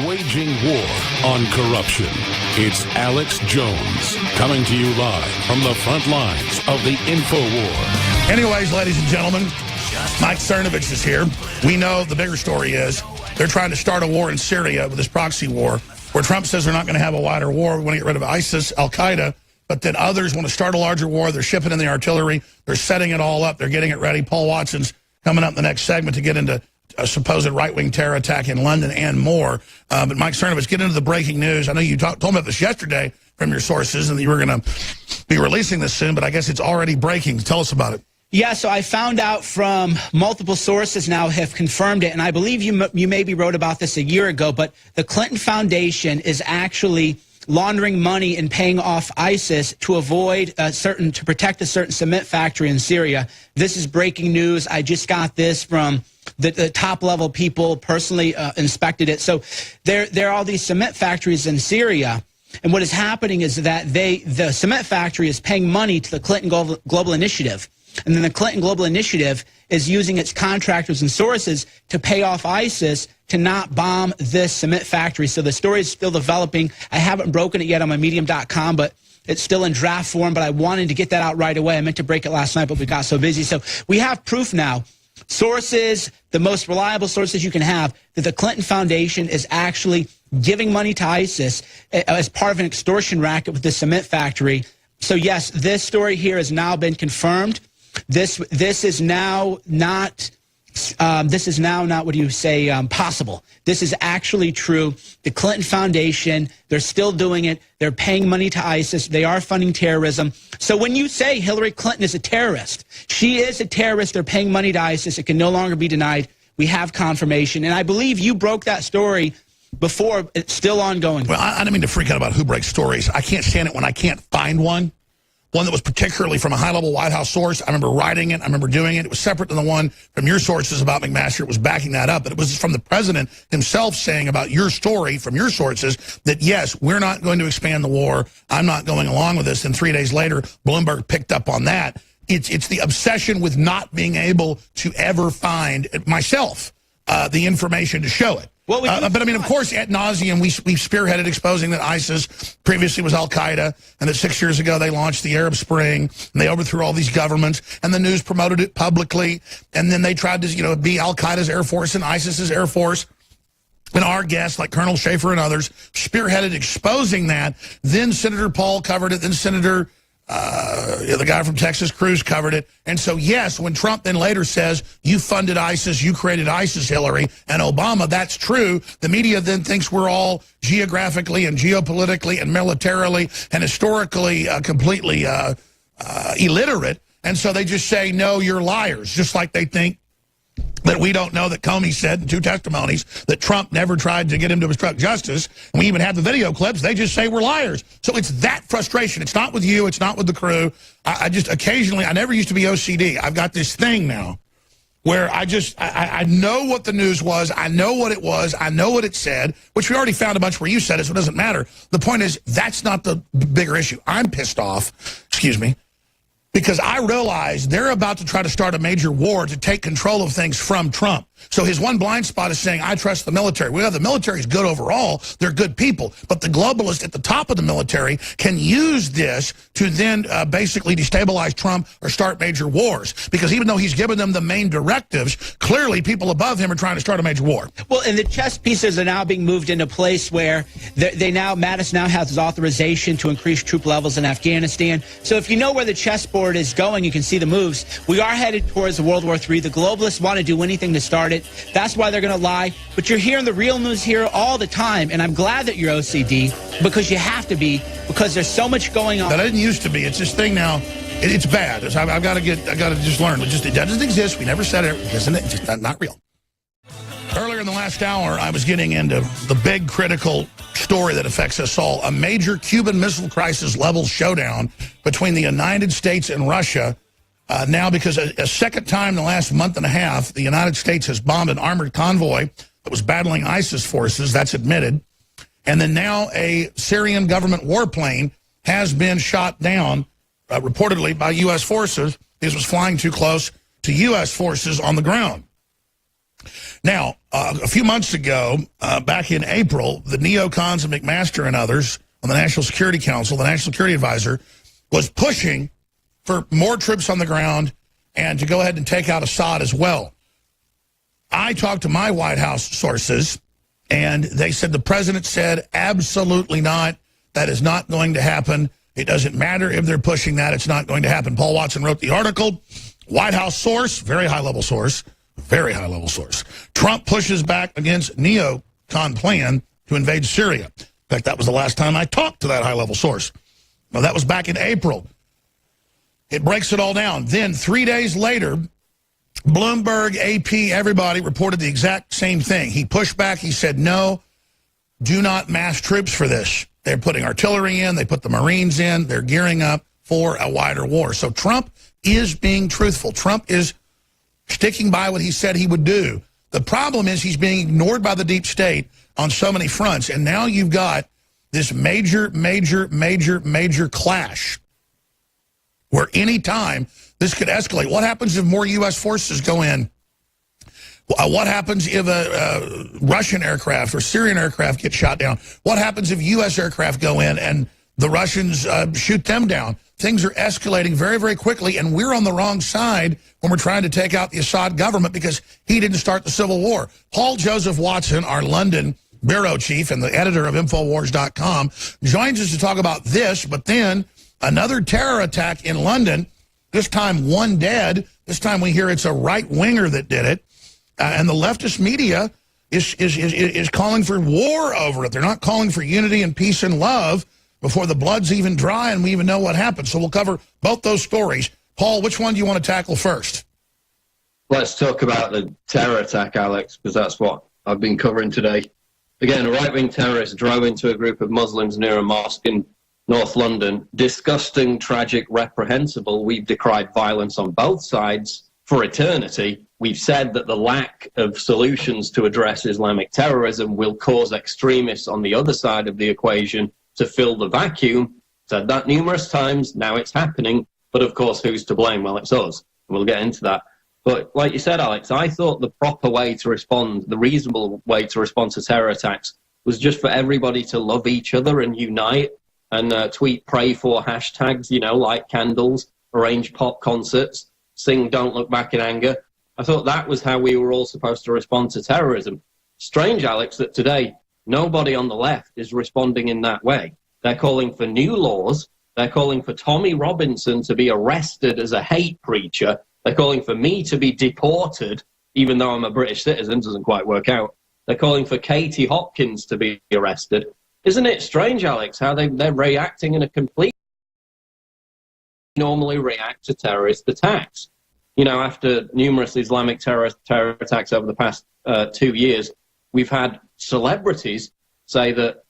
Waging war on corruption. It's Alex Jones coming to you live from the front lines of the InfoWar. Anyways, ladies and gentlemen, Mike Cernovich is here. We know the bigger story is they're trying to start a war in Syria with this proxy war, where Trump says they're not going to have a wider war. We want to get rid of ISIS, Al-Qaeda, but then others want to start a larger war. They're shipping in the artillery. They're setting it all up. They're getting it ready. Paul Watson's coming up in the next segment to get into a supposed right-wing terror attack in London and more. But Mike Cernovich, get into the breaking news. I know you told me about this yesterday from your sources and that you were going to be releasing this soon, but I guess it's already breaking. Tell us about it. Yeah, so I found out from multiple sources now have confirmed it, and I believe you maybe wrote about this a year ago, but the Clinton Foundation is actually laundering money and paying off ISIS to avoid to protect a certain cement factory in Syria. This is breaking news. I just got this from the top level people, personally inspected it. So there are all these cement factories in Syria, and what is happening is that the cement factory is paying money to the Clinton Global Initiative. And then the Clinton Global Initiative is using its contractors and sources to pay off ISIS to not bomb this cement factory. So the story is still developing. I haven't broken it yet on my medium.com, but it's still in draft form. But I wanted to get that out right away. I meant to break it last night, but we got so busy. So we have proof now. Sources, the most reliable sources you can have, that the Clinton Foundation is actually giving money to ISIS as part of an extortion racket with the cement factory. So yes, this story here has now been confirmed. This is now not what do you say, possible. This is actually true. The Clinton Foundation, they're still doing it. They're paying money to ISIS. They are funding terrorism. So when you say Hillary Clinton is a terrorist, she is a terrorist. They're paying money to ISIS. It can no longer be denied. We have confirmation. And I believe you broke that story before. It's still ongoing. Well, I don't mean to freak out about who breaks stories. I can't stand it when I can't find one that was particularly from a high-level White House source. I remember writing it. I remember doing it. It was separate than the one from your sources about McMaster. It was backing that up. But it was from the president himself saying about your story from your sources that, yes, we're not going to expand the war. I'm not going along with this. And 3 days later, Bloomberg picked up on that. It's the obsession with not being able to ever find, myself, the information to show it. But I mean, of course, ad nauseum, we've spearheaded exposing that ISIS previously was Al-Qaeda, and that 6 years ago they launched the Arab Spring, and they overthrew all these governments, and the news promoted it publicly, and then they tried to, be Al-Qaeda's Air Force and ISIS's Air Force. And our guests, like Colonel Schaefer and others, spearheaded exposing that. Then Senator Paul covered it. Then Senator the guy from Texas, Cruz, covered it. And so, yes, when Trump then later says, you funded ISIS, you created ISIS, Hillary, and Obama, that's true. The media then thinks we're all geographically and geopolitically and militarily and historically completely illiterate. And so they just say, no, you're liars, just like they think that we don't know that Comey said in 2 testimonies that Trump never tried to get him to obstruct justice. And we even have the video clips. They just say we're liars. So it's that frustration. It's not with you. It's not with the crew. I just occasionally, I never used to be OCD. I've got this thing now where I know what the news was. I know what it was. I know what it said, which we already found a bunch where you said it, so it doesn't matter. The point is, that's not the bigger issue. I'm pissed off, because I realize they're about to try to start a major war to take control of things from Trump. So his one blind spot is saying, I trust the military. Well, the military is good overall. They're good people. But the globalists at the top of the military can use this to then basically destabilize Trump or start major wars. Because even though he's given them the main directives, clearly people above him are trying to start a major war. Well, and the chess pieces are now being moved into place where Mattis now has his authorization to increase troop levels in Afghanistan. So if you know where the chessboard is going, you can see the moves. We are headed towards World War III. The globalists want to do anything to start it. That's why they're going to lie. But you're hearing the real news here all the time, and I'm glad that you're OCD, because you have to be, because there's so much going on. That didn't used to be. It's this thing now. It's bad. I've got to just learn. It doesn't exist. We never said it. Isn't it? It's just not real. Earlier in the last hour, I was getting into the big critical story that affects us all. A major Cuban Missile Crisis level showdown between the United States and Russia. Now, because a second time in the last month and a half, the United States has bombed an armored convoy that was battling ISIS forces. That's admitted. And then now a Syrian government warplane has been shot down, reportedly by U.S. forces. This was flying too close to U.S. forces on the ground. Now, a few months ago, back in April, the neocons and McMaster and others on the National Security Council, the National Security Advisor, was pushing for more troops on the ground and to go ahead and take out Assad as well. I talked to my White House sources, and they said the president said, absolutely not. That is not going to happen. It doesn't matter if they're pushing that. It's not going to happen. Paul Watson wrote the article. White House source, very high-level source, very high-level source. Trump pushes back against neocon plan to invade Syria. In fact, that was the last time I talked to that high-level source. Well, that was back in April. It breaks it all down. Then 3 days later, Bloomberg, AP, everybody reported the exact same thing. He pushed back. He said, no, do not mass troops for this. They're putting artillery in. They put the Marines in. They're gearing up for a wider war. So Trump is being truthful. Trump is sticking by what he said he would do. The problem is he's being ignored by the deep state on so many fronts. And now you've got this major clash where any time this could escalate. What happens if more U.S. forces go in? What happens if a Russian aircraft or Syrian aircraft get shot down? What happens if U.S. aircraft go in and the Russians shoot them down? Things are escalating very, very quickly, and we're on the wrong side when we're trying to take out the Assad government because he didn't start the civil war. Paul Joseph Watson, our London bureau chief and the editor of Infowars.com, joins us to talk about this, but then another terror attack in London, this time one dead. This time we hear it's a right-winger that did it. And the leftist media is calling for war over it. They're not calling for unity and peace and love before the blood's even dry and we even know what happened. So we'll cover both those stories. Paul, which one do you want to tackle first? Let's talk about the terror attack, Alex, because that's what I've been covering today. Again, a right-wing terrorist drove into a group of Muslims near a mosque in North London. Disgusting, tragic, reprehensible. We've decried violence on both sides for eternity. We've said that the lack of solutions to address Islamic terrorism will cause extremists on the other side of the equation to fill the vacuum. Said that numerous times. Now it's happening. But of course, who's to blame? Well, it's us. We'll get into that. But like you said, Alex, I thought the proper way to respond, the reasonable way to respond to terror attacks was just for everybody to love each other and unite and tweet pray for hashtags, you know, light candles, arrange pop concerts, sing Don't Look Back in Anger. I thought that was how we were all supposed to respond to terrorism. Strange, Alex, that today nobody on the left is responding in that way. They're calling for new laws. They're calling for Tommy Robinson to be arrested as a hate preacher. They're calling for me to be deported, even though I'm a British citizen. Doesn't quite work out. They're calling for Katie Hopkins to be arrested. Isn't it strange, Alex, how they're reacting in a complete normally react to terrorist attacks? You know, after numerous Islamic terror attacks over the past 2 years, we've had celebrities say that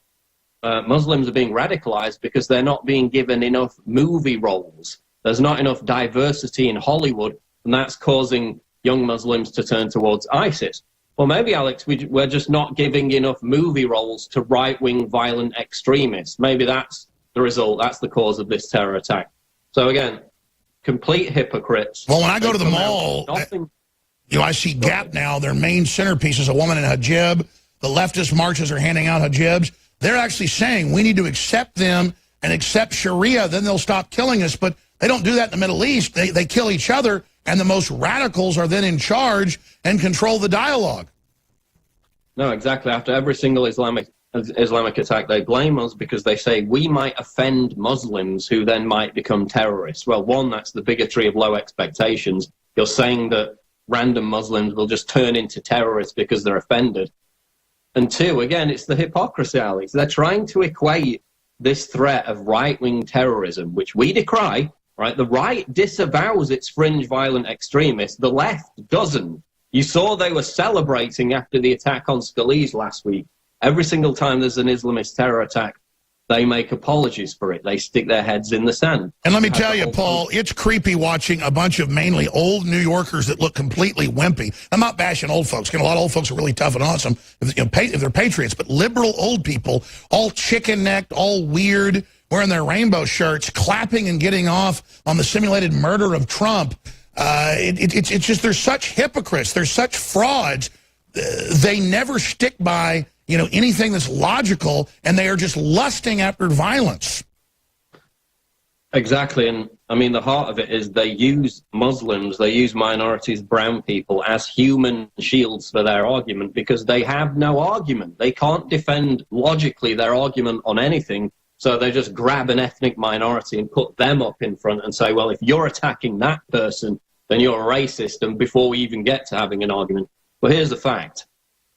Muslims are being radicalized because they're not being given enough movie roles. There's not enough diversity in Hollywood, and that's causing young Muslims to turn towards ISIS. Well, maybe, Alex, we're just not giving enough movie roles to right-wing violent extremists. Maybe that's the result. That's the cause of this terror attack. So, again, complete hypocrites. Well, when I go to the mall, you know, I see Gap now. Their main centerpiece is a woman in hijab. The leftist marches are handing out hijabs. They're actually saying we need to accept them and accept Sharia, then they'll stop killing us. But they don't do that in the Middle East. They kill each other, and the most radicals are then in charge and control the dialogue. No, exactly. After every single Islamic attack, they blame us because they say we might offend Muslims who then might become terrorists. Well, one, that's the bigotry of low expectations. You're saying that random Muslims will just turn into terrorists because they're offended. And two, again, it's the hypocrisy, Alex. They're trying to equate this threat of right-wing terrorism, which we decry. Right? The right disavows its fringe violent extremists. The left doesn't. You saw they were celebrating after the attack on Scalise last week. Every single time there's an Islamist terror attack, they make apologies for it. They stick their heads in the sand. And let me tell you, Paul, it's creepy watching a bunch of mainly old New Yorkers that look completely wimpy. I'm not bashing old folks. You know, a lot of old folks are really tough and awesome if they're patriots, but liberal old people, all chicken-necked, all weird, wearing their rainbow shirts, clapping and getting off on the simulated murder of Trump. It's just, they're such hypocrites. They're such frauds. they never stick by, you know, anything that's logical, and they are just lusting after violence. Exactly, and I mean, the heart of it is they use Muslims, they use minorities, brown people, as human shields for their argument, because they have no argument. They can't defend logically their argument on anything, so they just grab an ethnic minority and put them up in front and say, well, if you're attacking that person, then you're a racist, and before we even get to having an argument. Well, here's the fact.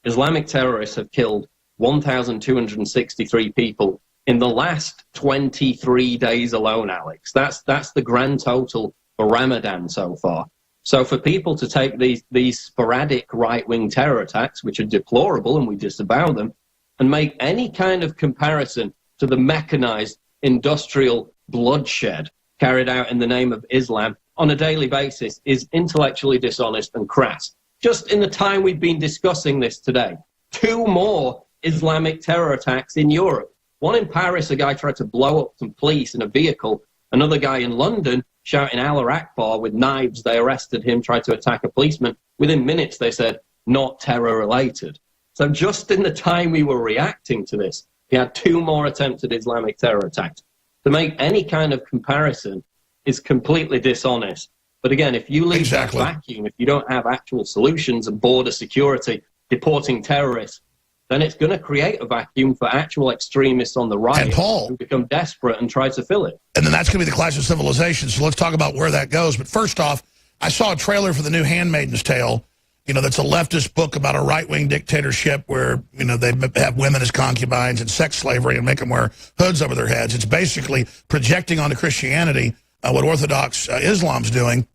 Islamic terrorists have killed 1,263 people in the last 23 days alone, Alex. That's the grand total for Ramadan so far. So for people to take these sporadic right-wing terror attacks, which are deplorable and we disavow them, and make any kind of comparison to the mechanized industrial bloodshed carried out in the name of Islam on a daily basis is intellectually dishonest and crass. Just in the time we've been discussing this today, 2 more Islamic terror attacks in Europe. One in Paris, a guy tried to blow up some police in a vehicle. Another guy in London shouting Allah Akbar with knives. They arrested him, tried to attack a policeman. Within minutes, they said, not terror-related. So just in the time we were reacting to this, we had 2 more attempted Islamic terror attacks. To make any kind of comparison is completely dishonest. But again, if you leave that vacuum, if you don't have actual solutions and border security, deporting terrorists, then it's going to create a vacuum for actual extremists on the right who become desperate and try to fill it. And then that's going to be the clash of civilizations. So let's talk about where that goes. But first off, I saw a trailer for the new Handmaid's Tale. You know, that's a leftist book about a right-wing dictatorship where, you know, they have women as concubines and sex slavery and make them wear hoods over their heads. It's basically projecting onto Christianity what Orthodox Islam's doing.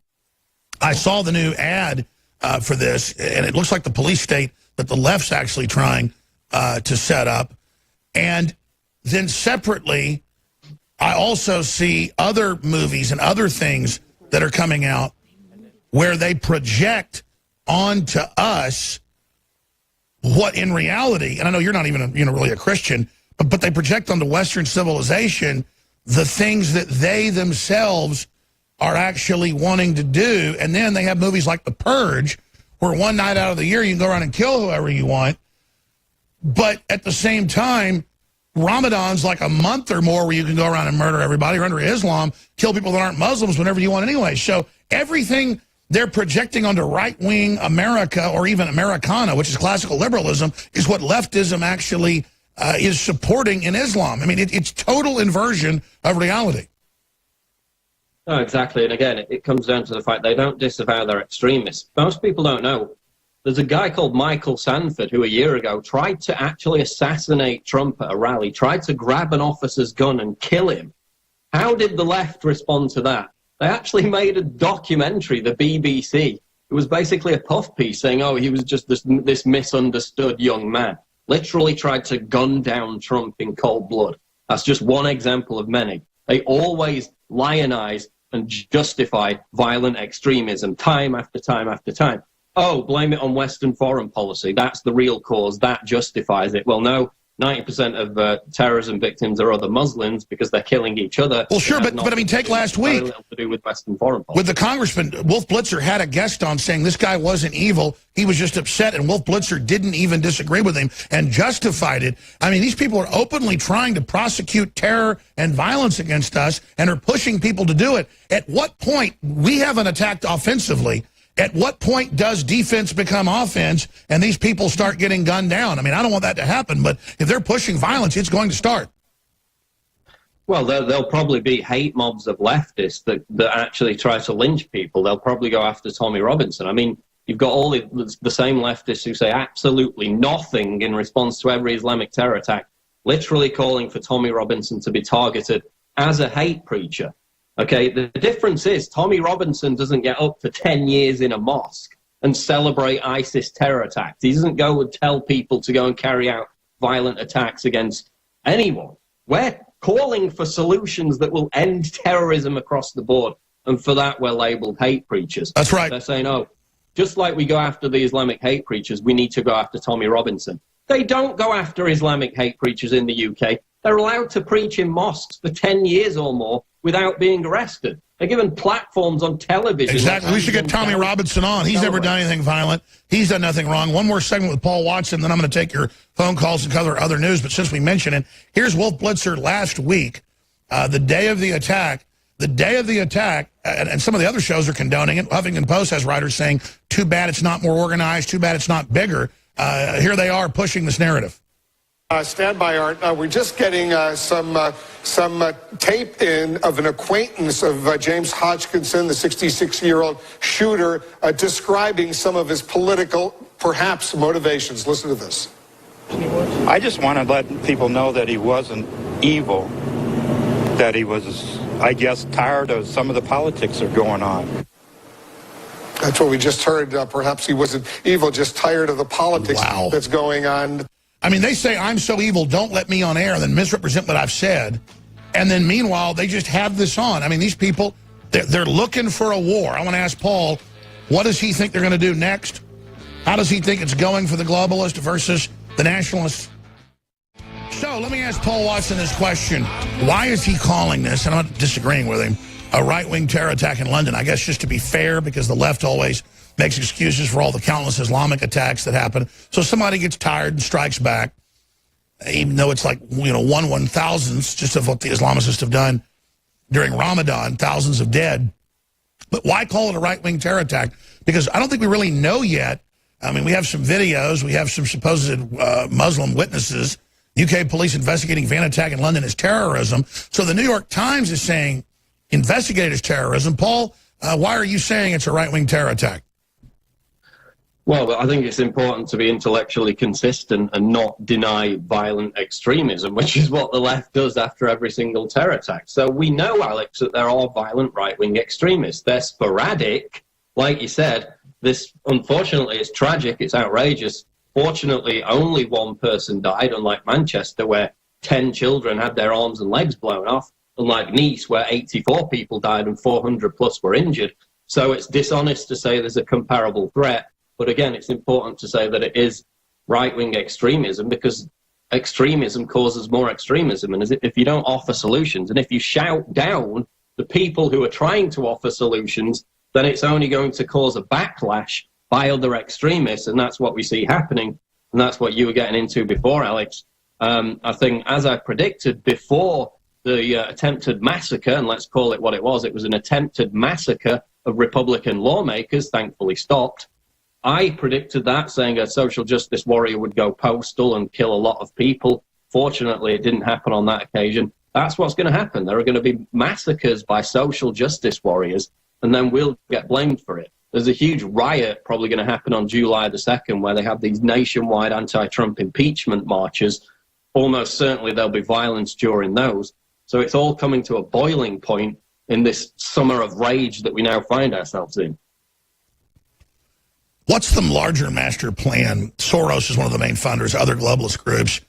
I saw the new ad for this, and it looks like the police state that the left's actually trying to set up. And then separately, I also see other movies and other things that are coming out where they project onto us what in reality, and I know you're not even really a Christian, but they project onto Western civilization the things that they themselves are actually wanting to do. And then they have movies like The Purge, where one night out of the year you can go around and kill whoever you want. But at the same time, Ramadan's like a month or more where you can go around and murder everybody, or under Islam, kill people that aren't Muslims whenever you want anyway. So everything they're projecting onto right-wing America, or even Americana, which is classical liberalism, is what leftism actually is supporting in Islam. I mean, it's total inversion of reality. No, exactly. And again, it comes down to the fact they don't disavow their extremists. Most people don't know. There's a guy called Michael Sanford who a year ago tried to actually assassinate Trump at a rally, tried to grab an officer's gun and kill him. How did the left respond to that? They actually made a documentary, the BBC. It was basically a puff piece saying, oh, he was just this misunderstood young man. Literally tried to gun down Trump in cold blood. That's just one example of many. They always lionize and justify violent extremism time after time after time. Oh, blame it on Western foreign policy. That's the real cause. That justifies it. Well, no, 90% of terrorism victims are other Muslims because they're killing each other. Well, sure, but I mean, take last week. Little to do with Western foreign policy. With the congressman, Wolf Blitzer had a guest on saying this guy wasn't evil. He was just upset, and Wolf Blitzer didn't even disagree with him and justified it. I mean, these people are openly trying to prosecute terror and violence against us and are pushing people to do it. At what point, we haven't attacked offensively. At what point does defense become offense and these people start getting gunned down? I mean, I don't want that to happen, but if they're pushing violence, it's going to start. Well, there'll probably be hate mobs of leftists that actually try to lynch people. They'll probably go after Tommy Robinson. I mean, you've got all the same leftists who say absolutely nothing in response to every Islamic terror attack, literally calling for Tommy Robinson to be targeted as a hate preacher. Okay, the difference is Tommy Robinson doesn't get up for 10 years in a mosque and celebrate ISIS terror attacks. He doesn't go and tell people to go and carry out violent attacks against anyone. We're calling for solutions that will end terrorism across the board, and for that we're labeled hate preachers. That's right. They're saying, oh, just like we go after the Islamic hate preachers, we need to go after Tommy Robinson. They don't go after Islamic hate preachers in the UK. They're allowed to preach in mosques for 10 years or more without being arrested. They're given platforms on television. Exactly. We should get Tommy Robinson on. He's never done anything violent. He's done nothing wrong. One more segment with Paul Watson, then I'm going to take your phone calls and cover other news. But since we mentioned it, here's Wolf Blitzer last week, the day of the attack. The day of the attack, and some of the other shows are condoning it. Huffington Post has writers saying, too bad it's not more organized, too bad it's not bigger. Here they are pushing this narrative. Stand by, Art. We're just getting some tape in of an acquaintance of James Hodgkinson, the 66-year-old shooter, describing some of his political, perhaps, motivations. Listen to this. I just want to let people know that he wasn't evil, that he was, I guess, tired of some of the politics that are going on. That's what we just heard. Perhaps he wasn't evil, just tired of the politics Wow. that's going on. I mean, they say, I'm so evil, don't let me on air, and then misrepresent what I've said. And then meanwhile, they just have this on. I mean, these people, they're looking for a war. I want to ask Paul, what does he think they're going to do next? How does he think it's going for the globalists versus the nationalists? So let me ask Paul Watson this question. Why is he calling this, and I'm not disagreeing with him, a right-wing terror attack in London? I guess just to be fair, because the left always makes excuses for all the countless Islamic attacks that happen. So somebody gets tired and strikes back, even though it's like, you know, 1/1000th just of what the Islamicists have done during Ramadan, thousands of dead. But why call it a right-wing terror attack? Because I don't think we really know yet. I mean, we have some videos. We have some supposed Muslim witnesses. UK police investigating van attack in London as terrorism. So the New York Times is saying investigated as terrorism. Paul, why are you saying it's a right-wing terror attack? Well, I think it's important to be intellectually consistent and not deny violent extremism, which is what the left does after every single terror attack. So we know, Alex, that there are violent right-wing extremists. They're sporadic. Like you said, this, unfortunately, it's tragic, it's outrageous. Fortunately, only one person died, unlike Manchester, where 10 children had their arms and legs blown off, unlike Nice, where 84 people died and 400 plus were injured. So it's dishonest to say there's a comparable threat. But again, it's important to say that it is right-wing extremism, because extremism causes more extremism. And if you don't offer solutions, and if you shout down the people who are trying to offer solutions, then it's only going to cause a backlash by other extremists. And that's what we see happening. And that's what you were getting into before, Alex. I think, as I predicted before the attempted massacre, and let's call it what it was an attempted massacre of Republican lawmakers, thankfully stopped. I predicted that, saying a social justice warrior would go postal and kill a lot of people. Fortunately, it didn't happen on that occasion. That's what's going to happen. There are going to be massacres by social justice warriors, and then we'll get blamed for it. There's a huge riot probably going to happen on July the 2nd, where they have these nationwide anti-Trump impeachment marches. Almost certainly there'll be violence during those. So it's all coming to a boiling point in this summer of rage that we now find ourselves in. What's the larger master plan? Soros is one of the main funders, other globalist groups.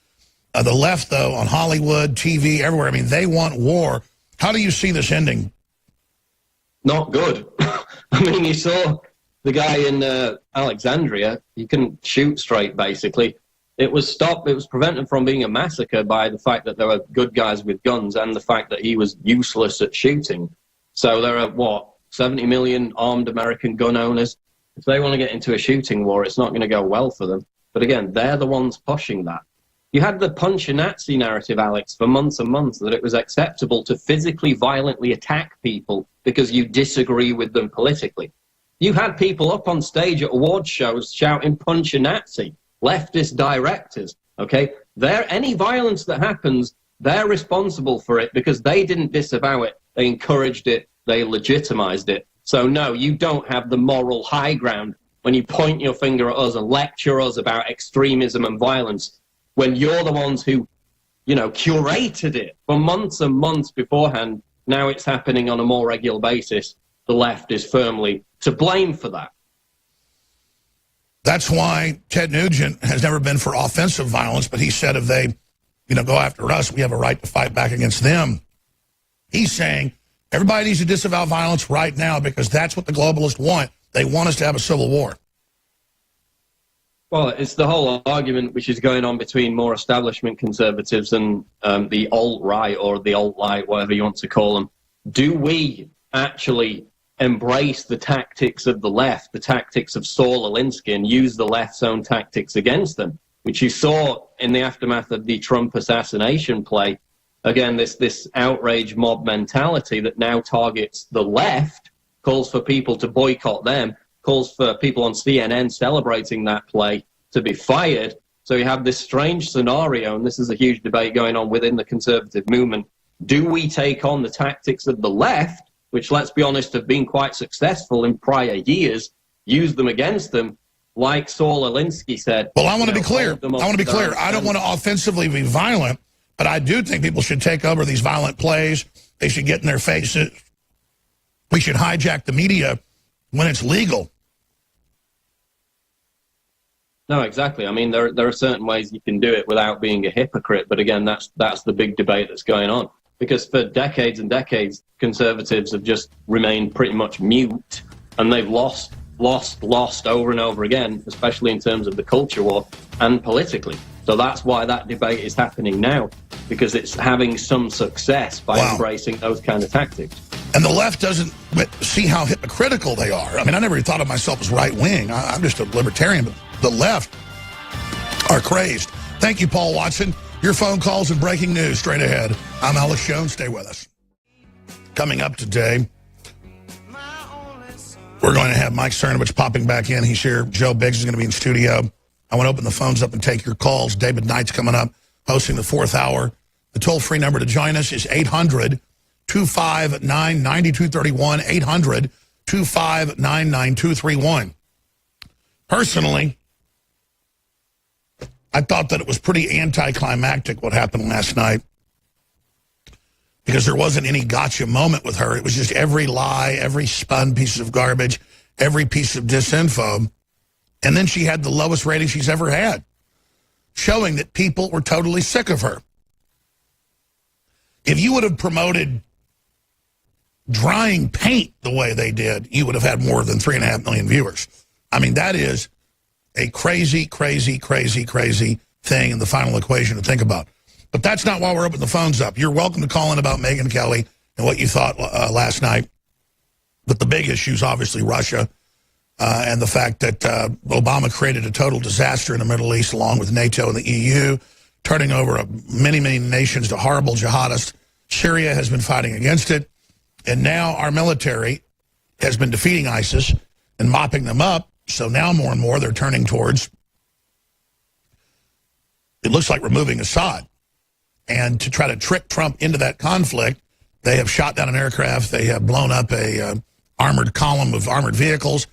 The left, though, on Hollywood, TV, everywhere, I mean, they want war. How do you see this ending? Not good. I mean, you saw the guy in Alexandria. He couldn't shoot straight, basically. It was stopped. It was prevented from being a massacre by the fact that there were good guys with guns and the fact that he was useless at shooting. So there are, 70 million armed American gun owners. If they want to get into a shooting war, it's not going to go well for them. But again, they're the ones pushing that. You had the punch-a-Nazi narrative, Alex, for months and months, that it was acceptable to physically, violently attack people because you disagree with them politically. You had people up on stage at award shows shouting punch-a-Nazi, leftist directors, okay? Any violence that happens, they're responsible for it because they didn't disavow it. They encouraged it. They legitimized it. So no, you don't have the moral high ground when you point your finger at us and lecture us about extremism and violence, when you're the ones who, curated it for months and months beforehand. Now it's happening on a more regular basis. The left is firmly to blame for that. That's why Ted Nugent has never been for offensive violence, but he said if they, go after us, we have a right to fight back against them. He's saying everybody needs to disavow violence right now because that's what the globalists want. They want us to have a civil war. Well, it's the whole argument which is going on between more establishment conservatives and the alt-right or the alt-light, whatever you want to call them. do we actually embrace the tactics of the left, the tactics of Saul Alinsky, and use the left's own tactics against them, which you saw in the aftermath of the Trump assassination play? Again, this outrage mob mentality that now targets the left, calls for people to boycott them, calls for people on CNN celebrating that play to be fired. So you have this strange scenario, and this is a huge debate going on within the conservative movement. Do we take on the tactics of the left, which, let's be honest, have been quite successful in prior years, use them against them, like Saul Alinsky said? Well, I want to be clear. I don't want to offensively be violent, but I do think people should take over these violent plays. They should get in their faces. We should hijack the media when it's legal. No, exactly. I mean, there are certain ways you can do it without being a hypocrite. But again, that's the big debate that's going on. Because for decades and decades, conservatives have just remained pretty much mute, and they've lost over and over again, especially in terms of the culture war and politically. So that's why that debate is happening now, because it's having some success by embracing those kind of tactics. And the left doesn't see how hypocritical they are. I mean, I never even thought of myself as right-wing. I'm just a libertarian, but the left are crazed. Thank you, Paul Watson. Your phone calls and breaking news straight ahead. I'm Alex Jones. Stay with us. Coming up today, we're going to have Mike Cernovich popping back in. He's here. Joe Biggs is going to be in studio. I want to open the phones up and take your calls. David Knight's coming up, hosting the 4th hour. The toll-free number to join us is 800-259-9231, 800-259-9231. Personally, I thought that it was pretty anticlimactic what happened last night, because there wasn't any gotcha moment with her. It was just every lie, every spun piece of garbage, every piece of disinfo. And then she had the lowest rating she's ever had, showing that people were totally sick of her. If you would have promoted drying paint the way they did, you would have had more than 3.5 million viewers. I mean, that is a crazy, crazy, crazy, crazy thing in the final equation to think about. But that's not why we're opening the phones up. You're welcome to call in about Megyn Kelly and what you thought last night. But the big issue is obviously Russia and the fact that Obama created a total disaster in the Middle East along with NATO and the EU, turning over many, many nations to horrible jihadists. Syria has been fighting against it. And now our military has been defeating ISIS and mopping them up. So now more and more they're turning towards, it looks like, removing Assad. And to try to trick Trump into that conflict, they have shot down an aircraft. They have blown up a armored column of armored vehicles.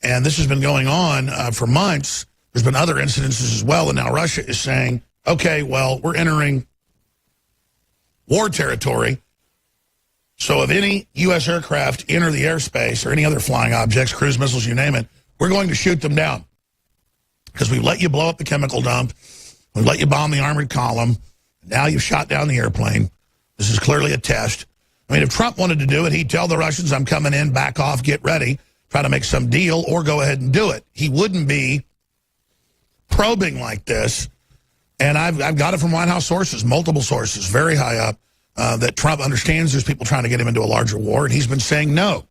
And this has been going on for months. There's been other incidences as well. And now Russia is saying, okay, well, we're entering war territory. So if any U.S. aircraft enter the airspace or any other flying objects, cruise missiles, you name it, we're going to shoot them down. Because we let you blow up the chemical dump. We let you bomb the armored column. Now you've shot down the airplane. This is clearly a test. I mean, if Trump wanted to do it, he'd tell the Russians, I'm coming in, back off, get ready, try to make some deal, or go ahead and do it. He wouldn't be probing like this. And I've got it from White House sources, multiple sources, very high up, that Trump understands there's people trying to get him into a larger war, and he's been saying no.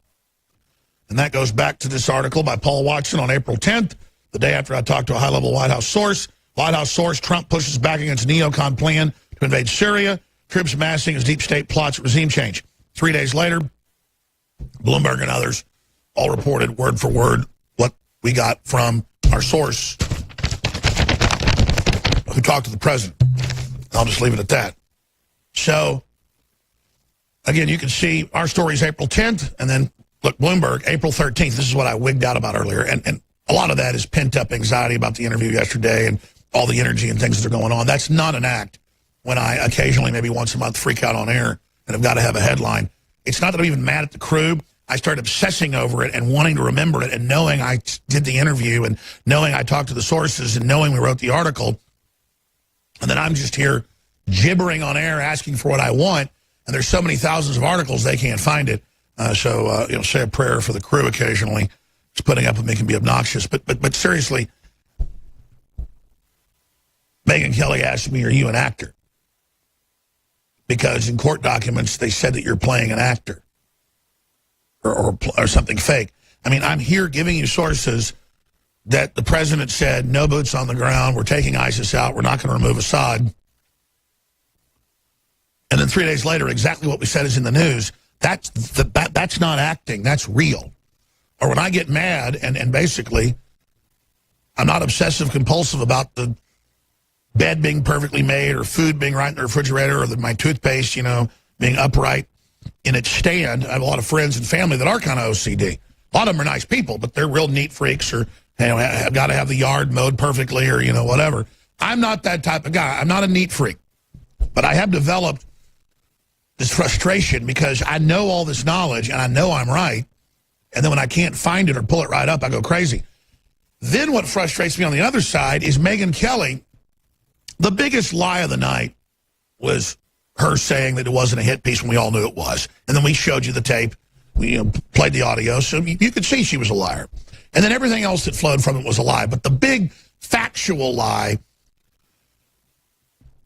And that goes back to this article by Paul Watson on April 10th, the day after I talked to a high-level White House source. White House source, Trump pushes back against neocon plan to invade Syria, troops massing as deep state plots regime change. 3 days later, Bloomberg and others all reported word for word what we got from our source who talked to the president. I'll just leave it at that. So, again, you can see our story is April 10th, and then, look, Bloomberg, April 13th. This is what I wigged out about earlier. And a lot of that is pent-up anxiety about the interview yesterday and all the energy and things that are going on. That's not an act when I occasionally, maybe once a month, freak out on air and have got to have a headline. It's not that I'm even mad at the crew. I started obsessing over it and wanting to remember it and knowing I did the interview and knowing I talked to the sources and knowing we wrote the article. And then I'm just here gibbering on air asking for what I want. And there's so many thousands of articles, they can't find it. So say a prayer for the crew occasionally. Just putting up with me can be obnoxious. But seriously, Megyn Kelly asked me, are you an actor? because in court documents they said that you're playing an actor or something fake. I mean, I'm here giving you sources that the president said, no boots on the ground, we're taking ISIS out, we're not going to remove Assad. And then 3 days later, exactly what we said is in the news. That's not acting, that's real. Or when I get mad and basically I'm not obsessive compulsive about the bed being perfectly made or food being right in the refrigerator or my toothpaste, being upright in its stand. I have a lot of friends and family that are kind of OCD. A lot of them are nice people, but they're real neat freaks or have got to have the yard mowed perfectly or, whatever. I'm not that type of guy. I'm not a neat freak. But I have developed this frustration because I know all this knowledge and I know I'm right. And then when I can't find it or pull it right up, I go crazy. Then what frustrates me on the other side is Megyn Kelly. The biggest lie of the night was her saying that it wasn't a hit piece when we all knew it was. And then we showed you the tape. We played the audio, so you could see she was a liar. And then everything else that flowed from it was a lie. But the big factual lie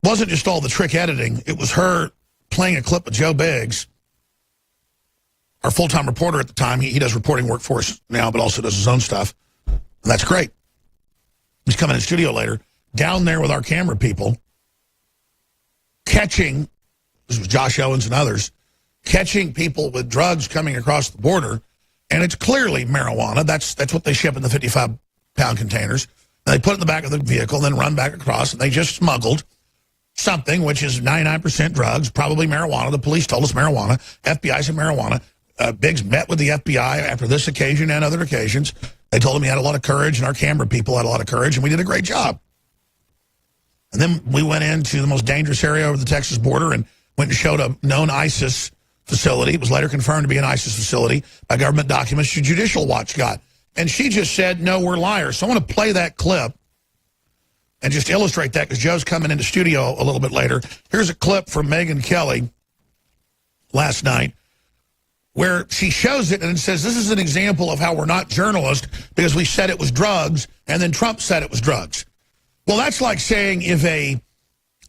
wasn't just all the trick editing. It was her playing a clip with Joe Biggs, our full-time reporter at the time. He does reporting work for us now, but also does his own stuff. And that's great. He's coming in the studio later, down there with our camera people, catching, this was Josh Owens and others, catching people with drugs coming across the border, and it's clearly marijuana. That's what they ship in the 55-pound containers. And they put it in the back of the vehicle, then run back across, and they just smuggled something which is 99% drugs, probably marijuana. The police told us marijuana. FBI said marijuana. Biggs met with the FBI after this occasion and other occasions. They told him he had a lot of courage, and our camera people had a lot of courage, and we did a great job. And then we went into the most dangerous area over the Texas border and went and showed a known ISIS facility. It was later confirmed to be an ISIS facility by government documents the Judicial Watch got. And she just said, no, we're liars. So I want to play that clip and just illustrate that because Joe's coming into studio a little bit later. Here's a clip from Megyn Kelly last night where she shows it and it says, this is an example of how we're not journalists because we said it was drugs and then Trump said it was drugs. Well, that's like saying if a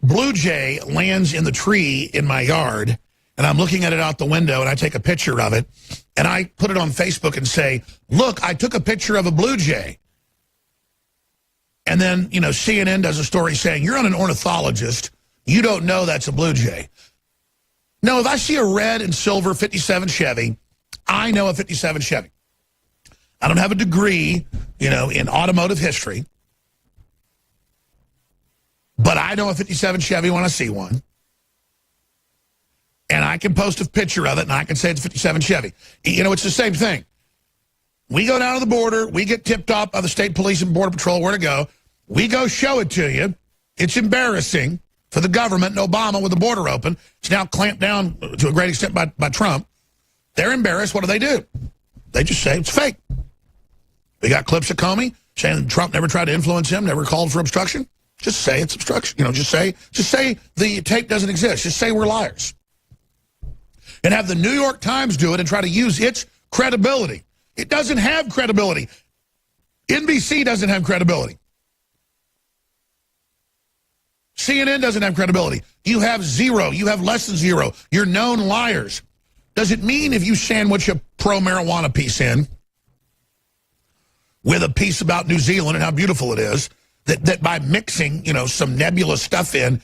blue jay lands in the tree in my yard and I'm looking at it out the window and I take a picture of it and I put it on Facebook and say, look, I took a picture of a blue jay. And then, CNN does a story saying, you're not an ornithologist. You don't know that's a blue jay. No, if I see a red and silver 57 Chevy, I know a 57 Chevy. I don't have a degree, in automotive history. But I know a 57 Chevy when I see one. And I can post a picture of it, and I can say it's a 57 Chevy. It's the same thing. We go down to the border. We get tipped off by the state police and border patrol where to go. We go show it to you. It's embarrassing for the government and Obama with the border open. It's now clamped down to a great extent by Trump. They're embarrassed. What do? They just say it's fake. We got clips of Comey saying Trump never tried to influence him, never called for obstruction. Just say it's obstruction. Just say the tape doesn't exist. Just say we're liars. And have the New York Times do it and try to use its credibility. It doesn't have credibility. NBC doesn't have credibility. CNN doesn't have credibility. You have zero. You have less than zero. You're known liars. Does it mean if you sandwich a pro-marijuana piece in with a piece about New Zealand and how beautiful it is, that by mixing, some nebulous stuff in,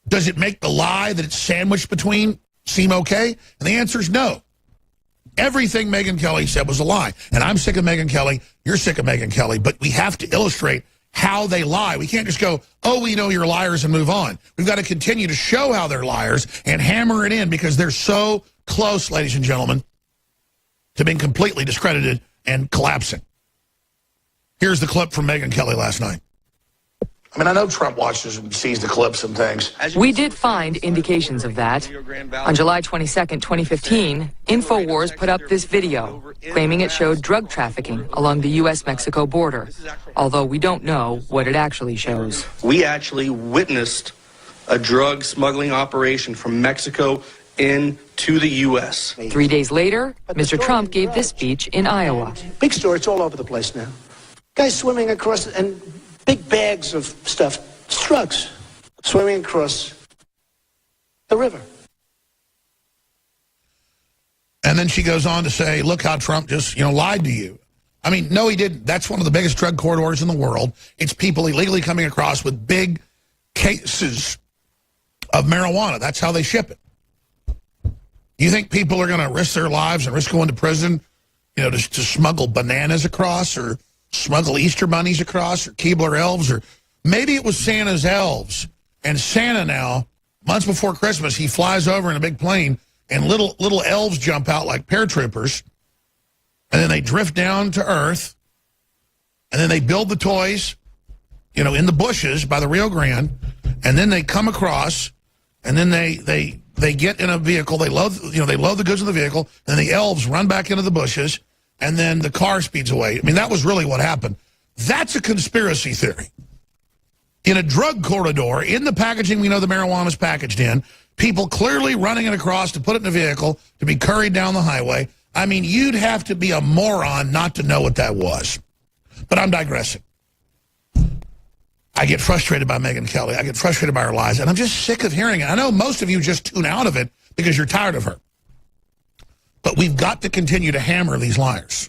does it make the lie that it's sandwiched between seem okay? And the answer is no. Everything Megyn Kelly said was a lie. And I'm sick of Megyn Kelly. You're sick of Megyn Kelly. But we have to illustrate how they lie. We can't just go, oh, we know you're liars and move on. We've got to continue to show how they're liars and hammer it in because they're so close, ladies and gentlemen, to being completely discredited and collapsing. Here's the clip from Megyn Kelly last night. I mean, I know Trump watches and sees the clips and things. We did find indications of that. On July 22nd, 2015, InfoWars put up this video, claiming it showed drug trafficking along the U.S.-Mexico border, although we don't know what it actually shows. We actually witnessed a drug smuggling operation from Mexico into the U.S. 3 days later, Mr. Trump gave this speech in Iowa. Big story, it's all over the place now. Guys swimming across and big bags of stuff, drugs, swimming across the river. And then she goes on to say, look how Trump just, lied to you. I mean, no, he didn't. That's one of the biggest drug corridors in the world. It's people illegally coming across with big cases of marijuana. That's how they ship it. You think people are going to risk their lives and risk going to prison, to smuggle bananas across or smuggle Easter bunnies across or Keebler elves? Or maybe it was Santa's elves. And Santa now, months before Christmas, he flies over in a big plane and little elves jump out like paratroopers. And then they drift down to Earth. And then they build the toys, in the bushes by the Rio Grande. And then they come across, and then they get in a vehicle. They load the goods in the vehicle. And the elves run back into the bushes, and then the car speeds away. I mean, that was really what happened. That's a conspiracy theory. In a drug corridor, in the packaging we know the marijuana is packaged in, people clearly running it across to put it in a vehicle to be curried down the highway. I mean, you'd have to be a moron not to know what that was. But I'm digressing. I get frustrated by Megyn Kelly. I get frustrated by her lies, and I'm just sick of hearing it. I know most of you just tune out of it because you're tired of her. But we've got to continue to hammer these liars.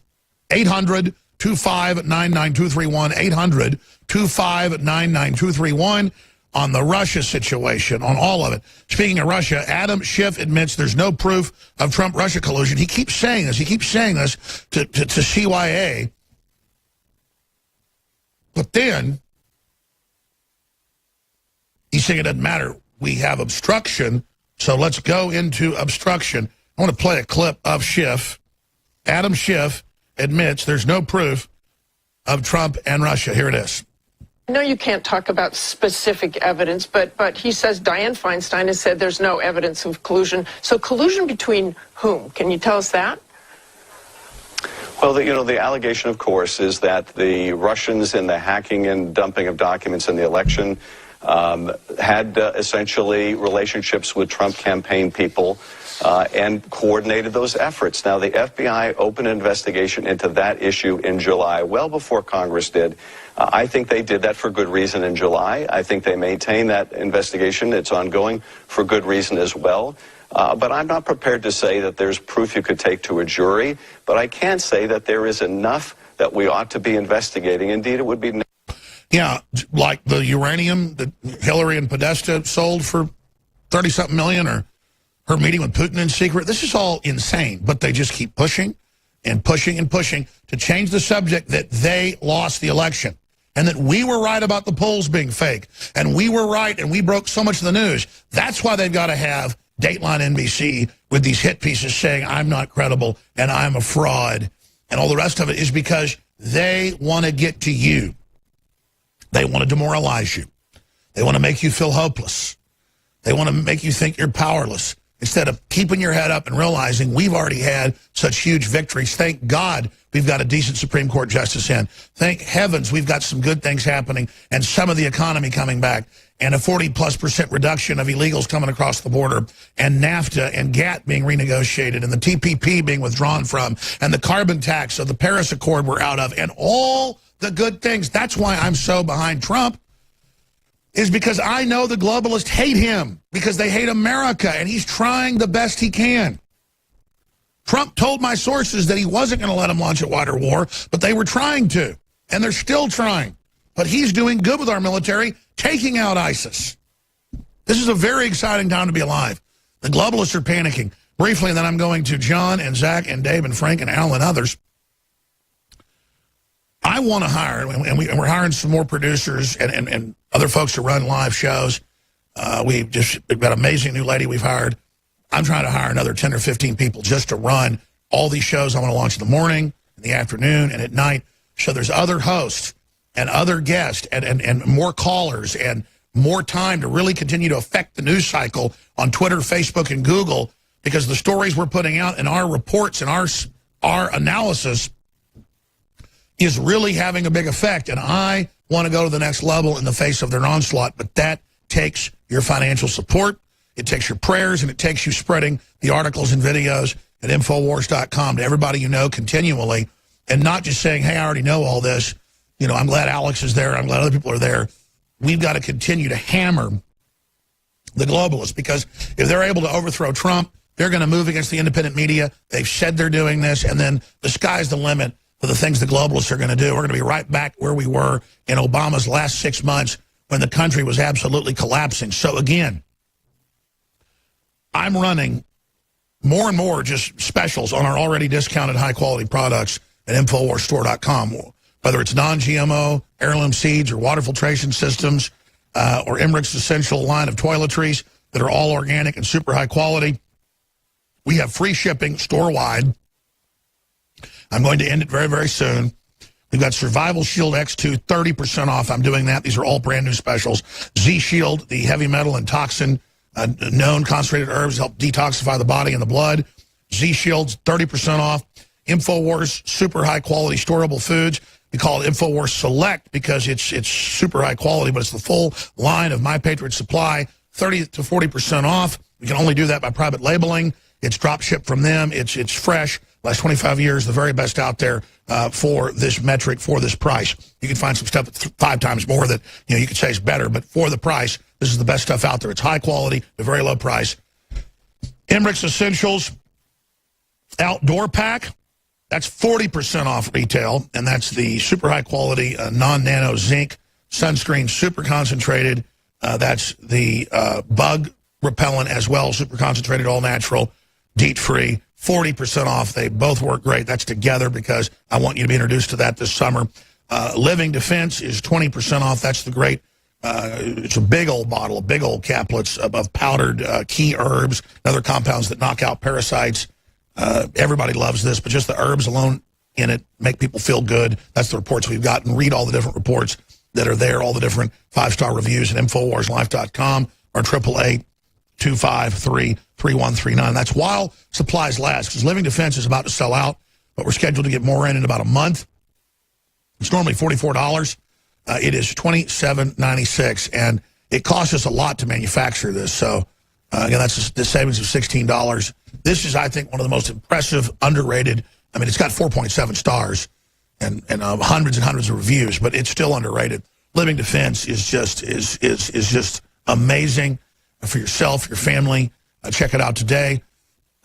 800-259-9231, 800-259-9231 on the Russia situation, on all of it. Speaking of Russia, Adam Schiff admits there's no proof of Trump-Russia collusion. He keeps saying this. He keeps saying this to CYA. But then he's saying it doesn't matter. We have obstruction, so let's go into obstruction. I want to play a clip of Schiff. Adam Schiff admits there's no proof of Trump and Russia. Here it is. I know you can't talk about specific evidence, but he says Dianne Feinstein has said there's no evidence of collusion. So collusion between whom? Can you tell us that? Well, the allegation, of course, is that the Russians in the hacking and dumping of documents in the election had essentially relationships with Trump campaign people and coordinated those efforts. Now, the FBI opened an investigation into that issue in July, well before Congress did. I think they did that for good reason in July. I think they maintain that investigation. It's ongoing for good reason as well. But I'm not prepared to say that there's proof you could take to a jury. But I can say that there is enough that we ought to be investigating. Indeed, it would be... Yeah, like the uranium that Hillary and Podesta sold for 30-something million, or her meeting with Putin in secret. This is all insane, but they just keep pushing and pushing and pushing to change the subject that they lost the election and that we were right about the polls being fake, and we were right and we broke so much of the news. That's why they've got to have Dateline NBC with these hit pieces saying I'm not credible and I'm a fraud, and all the rest of it is because they want to get to you. They want to demoralize you. They want to make you feel hopeless. They want to make you think you're powerless instead of keeping your head up and realizing we've already had such huge victories. Thank God we've got a decent Supreme Court justice in. Thank heavens we've got some good things happening and some of the economy coming back and a 40+% reduction of illegals coming across the border and NAFTA and GATT being renegotiated and the TPP being withdrawn from and the carbon tax of the Paris Accord we're out of and all the good things. That's why I'm so behind Trump, is because I know the globalists hate him because they hate America, and he's trying the best he can. Trump told my sources that he wasn't going to let them launch a wider war, but they were trying to, and they're still trying. But he's doing good with our military, taking out ISIS. This is a very exciting time to be alive. The globalists are panicking. Briefly, and then I'm going to John and Zach and Dave and Frank and Al and others. I want to hire, and we're hiring some more producers and other folks to run live shows. We've got an amazing new lady we've hired. I'm trying to hire another 10 or 15 people just to run all these shows. I want to launch in the morning, in the afternoon, and at night. So there's other hosts and other guests and more callers and more time to really continue to affect the news cycle on Twitter, Facebook, and Google, because the stories we're putting out and our reports and our analysis is really having a big effect, and I want to go to the next level in the face of their onslaught, but that takes your financial support, it takes your prayers, and it takes you spreading the articles and videos at Infowars.com to everybody you know continually, and not just saying, hey, I already know all this. I'm glad Alex is there. I'm glad other people are there. We've got to continue to hammer the globalists, because if they're able to overthrow Trump, they're going to move against the independent media. They've said they're doing this, and then the sky's the limit for the things the globalists are going to do. We're going to be right back where we were in Obama's last 6 months when the country was absolutely collapsing. So again, I'm running more and more just specials on our already discounted high-quality products at InfoWarsStore.com, whether it's non-GMO, heirloom seeds, or water filtration systems, or Emmerich's Essential line of toiletries that are all organic and super high quality. We have free shipping store-wide. I'm going to end it very, very soon. We've got Survival Shield X2, 30% off. I'm doing that. These are all brand new specials. Z-Shield, the heavy metal and toxin known concentrated herbs help detoxify the body and the blood. Z-Shield's 30% off. InfoWars, super high quality storable foods. We call it InfoWars Select because it's super high quality, but it's the full line of My Patriot Supply, 30 to 40% off. We can only do that by private labeling. It's drop shipped from them. It's fresh. Last 25 years, the very best out there for this metric, for this price. You can find some stuff at 5 times more that you could say is better, but for the price, this is the best stuff out there. It's high quality, a very low price. Emmerich's Essentials Outdoor Pack, that's 40% off retail, and that's the super high quality non-nano zinc sunscreen, super concentrated. That's the bug repellent as well, super concentrated, all natural, DEET free. 40% off. They both work great. That's together because I want you to be introduced to that this summer. Living Defense is 20% off. That's the great, it's a big old bottle, big old caplets of powdered key herbs and other compounds that knock out parasites. Everybody loves this, but just the herbs alone in it make people feel good. That's the reports we've gotten. Read all the different reports that are there, all the different 5-star reviews at InfoWarsLife.com or 888-253-3139. That's while supplies last, because Living Defense is about to sell out, but we're scheduled to get more in about a month. It's normally $44. It is $27.96, and it costs us a lot to manufacture this. So, again, that's the savings of $16. This is, I think, one of the most impressive, underrated. I mean, it's got 4.7 stars and hundreds and hundreds of reviews, but it's still underrated. Living Defense is just amazing for yourself, your family. Check it out today.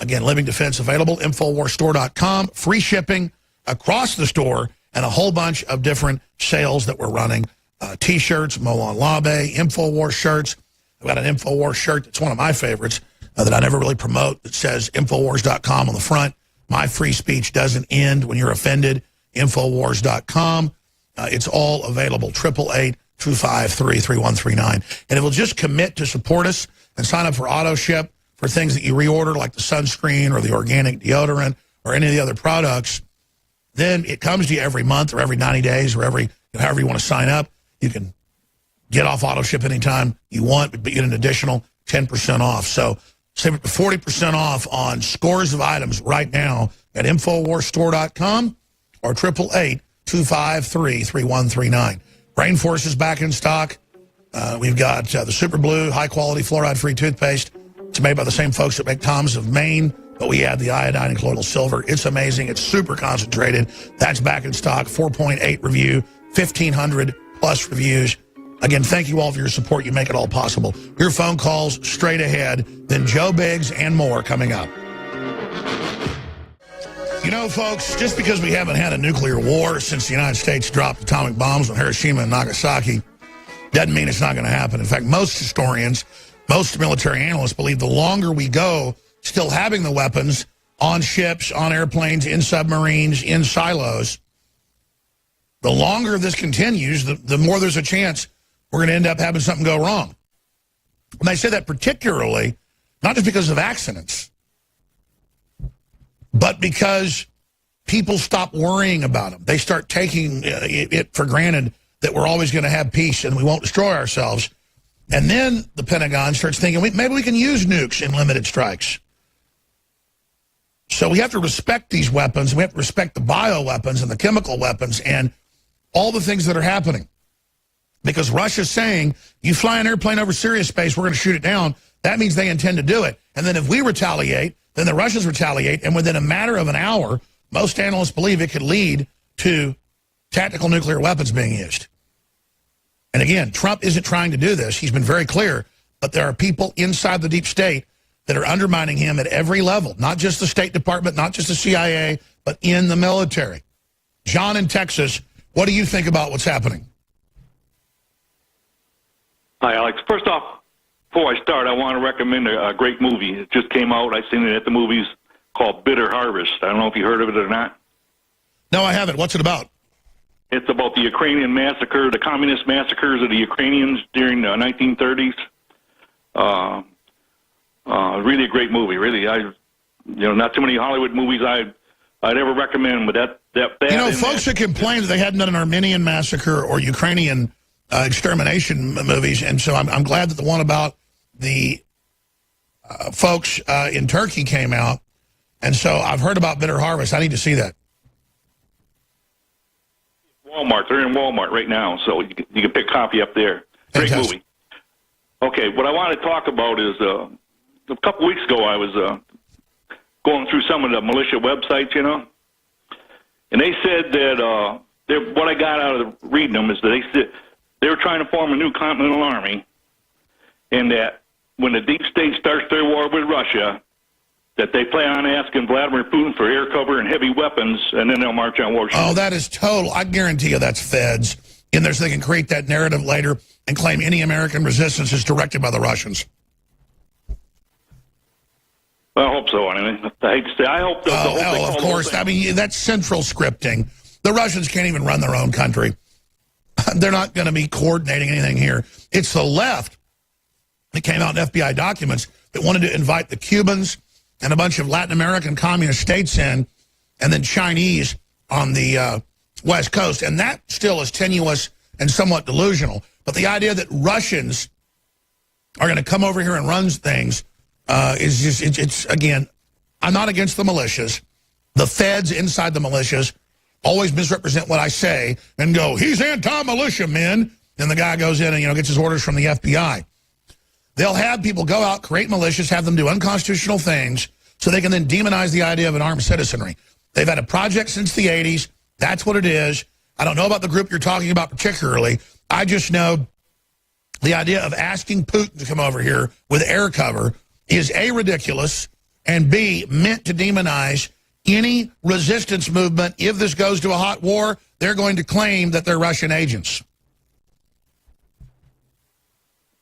Again, Living Defense available, InfoWarsStore.com. Free shipping across the store and a whole bunch of different sales that we're running. T-shirts, Molon Labe, InfoWars shirts. I've got an InfoWars shirt that's one of my favorites that I never really promote. That says InfoWars.com on the front. My free speech doesn't end when you're offended. InfoWars.com. It's all available. 888-253-3139. And if you'll just commit to support us and sign up for auto ship for things that you reorder, like the sunscreen or the organic deodorant or any of the other products, then it comes to you every month or every 90 days or however you want to sign up. You can get off auto ship anytime you want, but get an additional 10% off. So save 40% off on scores of items right now at InfoWarsStore.com or 888-253-3139. Brain Force is back in stock. We've got the Super Blue, high-quality, fluoride-free toothpaste. It's made by the same folks that make Tom's of Maine, but we add the iodine and colloidal silver. It's amazing. It's super concentrated. That's back in stock. 4.8 review, 1,500-plus reviews. Again, thank you all for your support. You make it all possible. Your phone calls straight ahead, then Joe Biggs and more coming up. You know, folks, just because we haven't had a nuclear war since the United States dropped atomic bombs on Hiroshima and Nagasaki doesn't mean it's not going to happen. In fact, most historians, most military analysts believe the longer we go still having the weapons on ships, on airplanes, in submarines, in silos, the longer this continues, the more there's a chance we're going to end up having something go wrong. And I say that particularly, not just because of accidents, but because people stop worrying about them. They start taking it for granted that we're always going to have peace and we won't destroy ourselves. And then the Pentagon starts thinking, maybe we can use nukes in limited strikes. So we have to respect these weapons. We have to respect the bioweapons and the chemical weapons and all the things that are happening. Because Russia's saying, you fly an airplane over Syria space, we're going to shoot it down. That means they intend to do it. And then if we retaliate, then the Russians retaliate. And within a matter of an hour, most analysts believe it could lead to tactical nuclear weapons being used. And again, Trump isn't trying to do this. He's been very clear. but there are people inside the deep state that are undermining him at every level, not just the State Department, not just the CIA, but in the military. John in Texas, what do you think about what's happening? Hi, Alex. First off, before I start, I want to recommend a great movie. It just came out. I've seen it at the movies, called Bitter Harvest. I don't know if you heard of it or not. No, I haven't. What's it about? It's about the Ukrainian massacre, the communist massacres of the Ukrainians during the 1930s. Really a great movie. Really, not too many Hollywood movies I'd ever recommend, but that folks that complained that they hadn't done an Armenian massacre or Ukrainian extermination movies, and so I'm glad that the one about the folks in Turkey came out, and so I've heard about Bitter Harvest. I need to see that. Walmart. They're in Walmart right now, so you can pick a copy up there. Great Fantastic. movie. Okay, what I want to talk about is a couple weeks ago I was going through some of the militia websites, and they said that what I got out of reading them is that they said they were trying to form a new continental army, and that when the deep state starts their war with Russia, that they plan on asking Vladimir Putin for air cover and heavy weapons, and then they'll march on Washington. Oh, that is total. I guarantee you that's feds in there so they can create that narrative later and claim any American resistance is directed by the Russians. I hope so. I hate to say. I hope. Of course. I mean, that's central scripting. The Russians can't even run their own country. They're not going to be coordinating anything here. It's the left that came out in FBI documents that wanted to invite the Cubans and a bunch of Latin American communist states in, and then Chinese on the West Coast. And that still is tenuous and somewhat delusional. But the idea that Russians are going to come over here and run things is just, it's again, I'm not against the militias. The feds inside the militias always misrepresent what I say and go, he's anti-militia, men. And the guy goes in and, gets his orders from the FBI. They'll have people go out, create militias, have them do unconstitutional things so they can then demonize the idea of an armed citizenry. They've had a project since the 80s. That's what it is. I don't know about the group you're talking about particularly. I just know the idea of asking Putin to come over here with air cover is A, ridiculous, and B, meant to demonize any resistance movement. If this goes to a hot war, they're going to claim that they're Russian agents.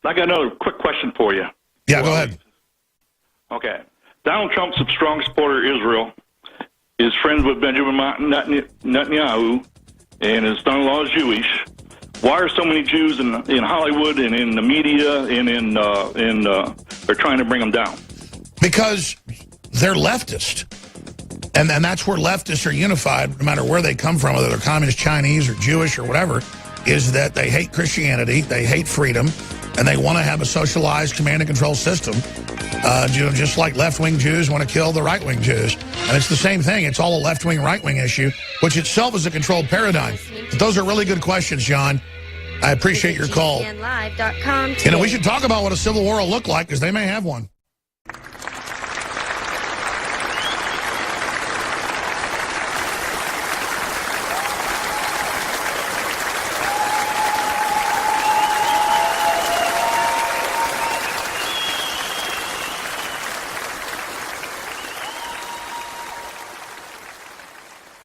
I got another quick question for you. Yeah, go ahead. Okay. Donald Trump's a strong supporter of Israel, is friends with Benjamin Netanyahu, and his son-in-law is Jewish. Why are so many Jews in Hollywood and in the media and they're trying to bring them down? Because they're leftist. And that's where leftists are unified, no matter where they come from, whether they're communist, Chinese, or Jewish, or whatever, is that they hate Christianity, they hate freedom, and they want to have a socialized command and control system, just like left-wing Jews want to kill the right-wing Jews. And it's the same thing. It's all a left-wing, right-wing issue, which itself is a controlled paradigm. But those are really good questions, John. I appreciate your call. We should talk about what a civil war will look like, because they may have one.